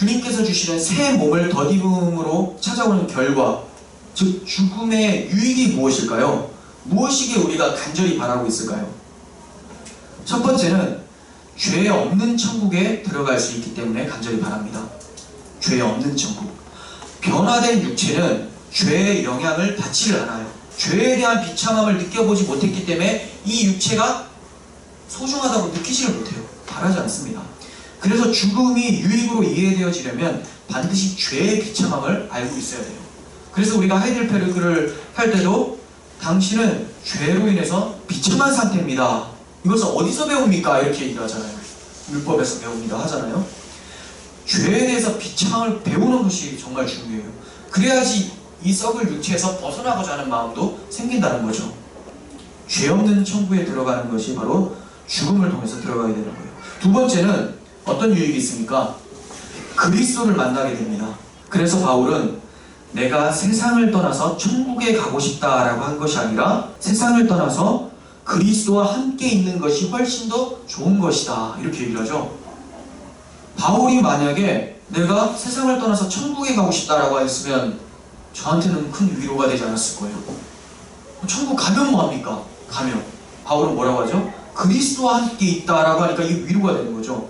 주님께서 주시는 새 몸을 덧입음으로 찾아오는 결과, 즉 죽음의 유익이 무엇일까요? 무엇이기에 우리가 간절히 바라고 있을까요? 첫 번째는 죄 없는 천국에 들어갈 수 있기 때문에 간절히 바랍니다. 죄 없는 천국. 변화된 육체는 죄의 영향을 받지를 않아요. 죄에 대한 비참함을 느껴보지 못했기 때문에 이 육체가 소중하다고 느끼지를 못해요. 바라지 않습니다. 그래서 죽음이 유익으로 이해되어지려면 반드시 죄의 비참함을 알고 있어야 돼요. 그래서 우리가 하이델베르크를 할 때도 당신은 죄로 인해서 비참한 상태입니다. 이것을 어디서 배웁니까? 이렇게 얘기하잖아요. 율법에서 배웁니다 하잖아요. 죄에 대해서 비참함을 배우는 것이 정말 중요해요. 그래야지 이 썩을 육체에서 벗어나고자 하는 마음도 생긴다는 거죠. 죄 없는 천국에 들어가는 것이 바로 죽음을 통해서 들어가게 되는 거예요. 두 번째는 어떤 유익이 있습니까? 그리스도를 만나게 됩니다. 그래서 바울은 내가 세상을 떠나서 천국에 가고 싶다라고 한 것이 아니라 세상을 떠나서 그리스도와 함께 있는 것이 훨씬 더 좋은 것이다 이렇게 얘기를 하죠. 바울이 만약에 내가 세상을 떠나서 천국에 가고 싶다라고 했으면 저한테는 큰 위로가 되지 않았을 거예요. 천국 가면 뭐합니까? 가면 바울은 뭐라고 하죠? 그리스도와 함께 있다라고 하니까 이게 위로가 되는 거죠.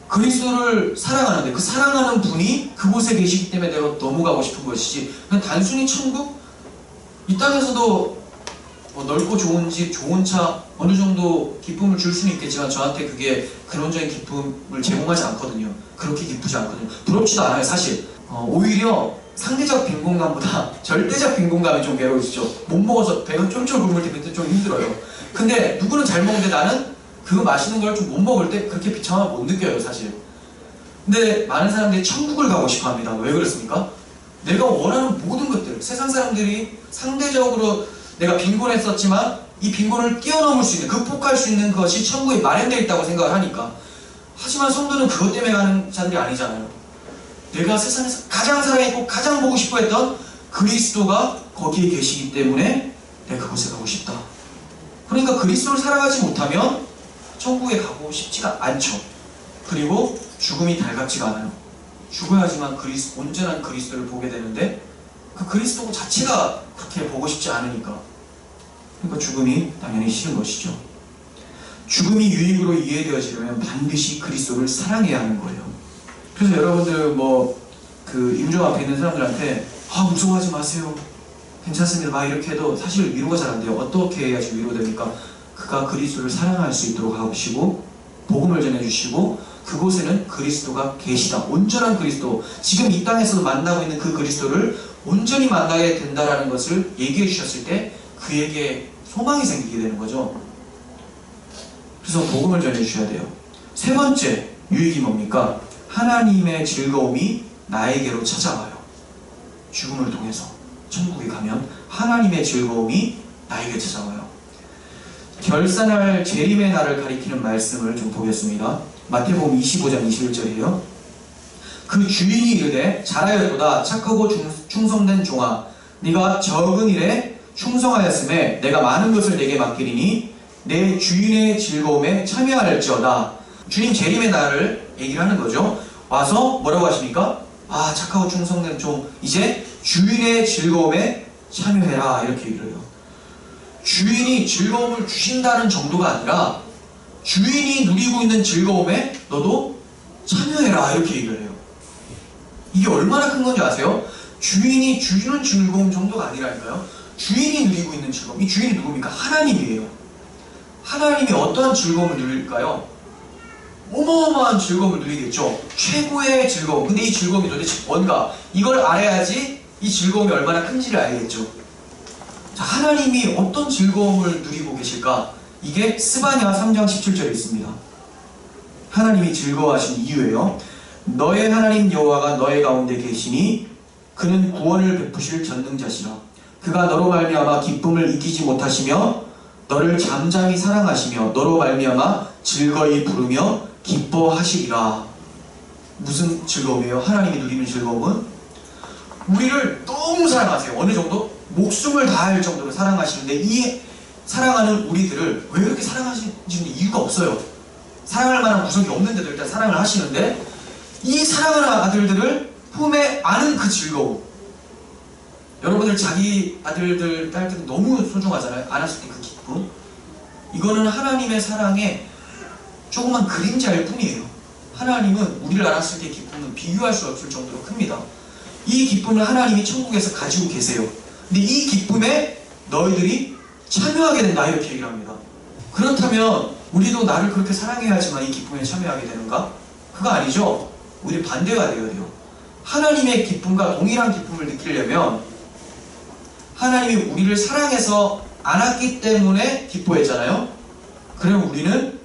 그리스도를 사랑하는데 그 사랑하는 분이 그곳에 계시기 때문에 내가 넘어가고 싶은 것이지, 그냥 단순히 천국? 이 땅에서도 넓고 좋은 집, 좋은 차, 어느 정도 기쁨을 줄 수는 있겠지만 저한테 그게 근원적인 기쁨을 제공하지 않거든요. 그렇게 기쁘지 않거든요. 부럽지도 않아요 사실. 오히려 상대적 빈곤감보다 절대적 빈곤감이 좀 괴로우시죠. 못 먹어서 배가 쫄쫄 굶을 때 그때 좀 힘들어요. 근데 누구는 잘 먹는데 나는 그 맛있는 걸 좀 못 먹을 때 그렇게 비참함을 못 느껴요 사실. 근데 많은 사람들이 천국을 가고 싶어 합니다. 왜 그렇습니까? 내가 원하는 모든 것들, 세상 사람들이 상대적으로 내가 빈곤했었지만 이 빈곤을 뛰어넘을 수 있는, 극복할 수 있는 것이 천국에 마련되어 있다고 생각을 하니까. 하지만 성도는 그것 때문에 가는 자들이 아니잖아요. 내가 세상에서 가장 사랑했고 가장 보고 싶어 했던 그리스도가 거기에 계시기 때문에 내가 그곳에 가고 싶다. 그러니까 그리스도를 사랑하지 못하면 천국에 가고 싶지가 않죠. 그리고 죽음이 달갑지가 않아요. 죽어야지만 온전한 그리스도를 보게 되는데 그 그리스도 자체가 그렇게 보고 싶지 않으니까, 그러니까 죽음이 당연히 싫은 것이죠. 죽음이 유익으로 이해되어지려면 반드시 그리스도를 사랑해야 하는 거예요. 그래서 여러분들 그 임종 앞에 있는 사람들한테 무서워하지 마세요, 괜찮습니다 막 이렇게 해도 사실 위로가 잘 안 돼요. 어떻게 해야지 위로됩니까? 그가 그리스도를 사랑할 수 있도록 하시고 복음을 전해주시고 그곳에는 그리스도가 계시다. 온전한 그리스도, 지금 이 땅에서도 만나고 있는 그 그리스도를 온전히 만나게 된다라는 것을 얘기해 주셨을 때 그에게 소망이 생기게 되는 거죠. 그래서 복음을 전해주셔야 돼요. 세 번째 유익이 뭡니까? 하나님의 즐거움이 나에게로 찾아와요. 죽음을 통해서 천국에 가면 하나님의 즐거움이 나에게 찾아와요. 결산할 재림의 날을 가리키는 말씀을 좀 보겠습니다. 마태복음 25장 21절이에요. 그 주인이 이르되 잘하였도다 착하고 충성된 종아, 네가 적은 일에 충성하였음에 내가 많은 것을 내게 맡기리니 내 주인의 즐거움에 참여할지어다. 주님 재림의 날을 얘기를 하는 거죠. 와서 뭐라고 하십니까? 착하고 충성된 종, 이제 주인의 즐거움에 참여해라 이렇게 얘기를 해요. 주인이 즐거움을 주신다는 정도가 아니라 주인이 누리고 있는 즐거움에 너도 참여해라 이렇게 얘기를 해요. 이게 얼마나 큰 건지 아세요? 주인이 주는 즐거움 정도가 아니라니까요. 주인이 누리고 있는 즐거움, 이 주인이 누굽니까? 하나님이에요. 하나님이 어떠한 즐거움을 누릴까요? 어마어마한 즐거움을 누리겠죠. 최고의 즐거움. 근데 이 즐거움이 도대체 뭔가, 이걸 알아야지 이 즐거움이 얼마나 큰지를 알겠죠. 자, 하나님이 어떤 즐거움을 누리고 계실까? 이게 스바냐 3장 17절에 있습니다. 하나님이 즐거워하신 이유예요. 너의 하나님 여호와가 너의 가운데 계시니 그는 구원을 베푸실 전능자시라. 그가 너로 말미암아 기쁨을 이기지 못하시며 너를 잠잠히 사랑하시며 너로 말미암아 즐거이 부르며 기뻐하시리라. 무슨 즐거움이에요? 하나님이 누리는 즐거움은 우리를 너무 사랑하세요. 어느 정도? 목숨을 다할 정도로 사랑하시는데 이 사랑하는 우리들을 왜 그렇게 사랑하시는지 이유가 없어요. 사랑할 만한 구석이 없는데도 일단 사랑을 하시는데 이 사랑하는 아들들을 품에 안은 그 즐거움. 여러분들 자기 아들들, 딸들 너무 소중하잖아요. 안았을 때 그 기쁨. 이거는 하나님의 사랑의 조그만 그림자일 뿐이에요. 하나님은 우리를 안았을 때의 기쁨은 비교할 수 없을 정도로 큽니다. 이 기쁨을 하나님이 천국에서 가지고 계세요. 근데 이 기쁨에 너희들이 참여하게 된다, 이렇게 얘기를 합니다. 그렇다면 우리도 나를 그렇게 사랑해야지만 이 기쁨에 참여하게 되는가? 그거 아니죠. 우리 반대가 되어야 돼요. 하나님의 기쁨과 동일한 기쁨을 느끼려면 하나님이 우리를 사랑해서 안았기 때문에 기뻐했잖아요. 그럼 우리는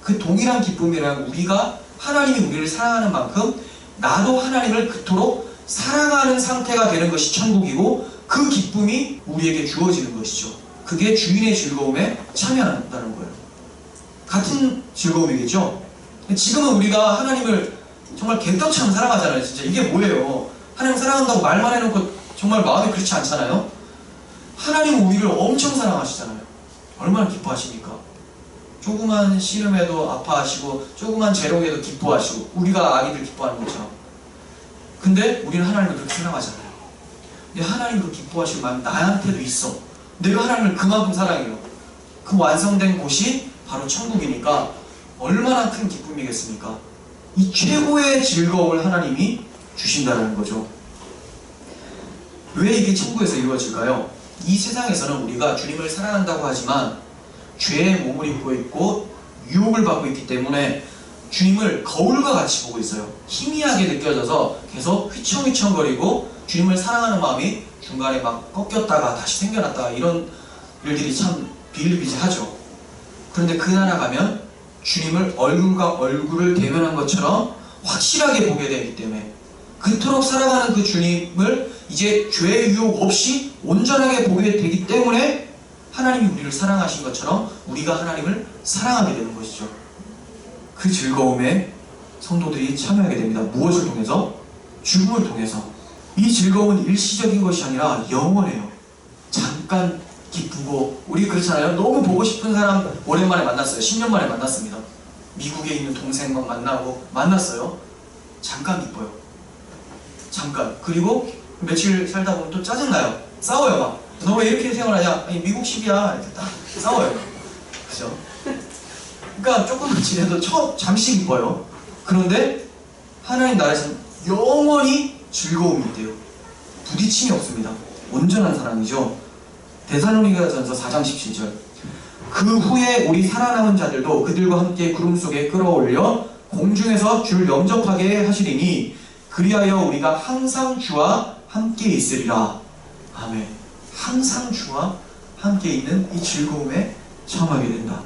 그 동일한 기쁨이라면 우리가 하나님이 우리를 사랑하는 만큼 나도 하나님을 그토록 사랑하는 상태가 되는 것이 천국이고, 그 기쁨이 우리에게 주어지는 것이죠. 그게 주인의 즐거움에 참여한다는 거예요. 같은 즐거움이겠죠. 지금은 우리가 하나님을 정말 개떡처럼 사랑하잖아요. 진짜 이게 뭐예요? 하나님 사랑한다고 말만 해놓고 정말 마음이 그렇지 않잖아요. 하나님은 우리를 엄청 사랑하시잖아요. 얼마나 기뻐하십니까? 조그만 씨름에도 아파하시고 조그만 재롱에도 기뻐하시고 우리가 아기들 기뻐하는 것처럼. 근데 우리는 하나님을 그렇게 사랑하잖아요. 근데 하나님 그 기뻐하시는 마음이 나한테도 있어. 내가 하나님을 그만큼 사랑해요. 그 완성된 곳이 바로 천국이니까 얼마나 큰 기쁨이겠습니까? 이 최고의 즐거움을 하나님이 주신다는 거죠. 왜 이게 천국에서 이루어질까요? 이 세상에서는 우리가 주님을 사랑한다고 하지만 죄의 몸을 입고 있고 유혹을 받고 있기 때문에 주님을 거울과 같이 보고 있어요. 희미하게 느껴져서 계속 휘청휘청거리고 주님을 사랑하는 마음이 중간에 막 꺾였다가 다시 생겨났다가 이런 일들이 참 비일비재하죠. 그런데 그 나라 가면 주님을 얼굴과 얼굴을 대면한 것처럼 확실하게 보게 되기 때문에, 그토록 사랑하는 그 주님을 이제 죄의 유혹 없이 온전하게 보게 되기 때문에 하나님이 우리를 사랑하신 것처럼 우리가 하나님을 사랑하게 되는 것이죠. 그 즐거움에 성도들이 참여하게 됩니다. 무엇을 통해서? 죽음을 통해서. 이 즐거움은 일시적인 것이 아니라 영원해요. 잠깐 기쁘고, 우리 그렇잖아요. 너무 보고 싶은 사람 오랜만에 만났어요. 10년 만에 만났습니다. 미국에 있는 동생 막 만나고 만났어요. 잠깐 기뻐요. 잠깐. 그리고 며칠 살다 보면 또 짜증나요. 싸워요. 막 너 왜 이렇게 생활하냐? 아니 미국식이야. 이렇게 딱 싸워요. 그죠? 그러니까 조금만 지내도 잠시 기뻐요. 그런데 하나님 나라에서는 영원히 즐거움이 있대요. 부딪힘이 없습니다. 온전한 사랑이죠. 데살로니가전서 4장 17절. 그 후에 우리 살아남은 자들도 그들과 함께 구름 속에 끌어올려 공중에서 주를 영접하게 하시리니 그리하여 우리가 항상 주와 함께 있으리라. 아멘. 항상 주와 함께 있는 이 즐거움에 참하게 된다.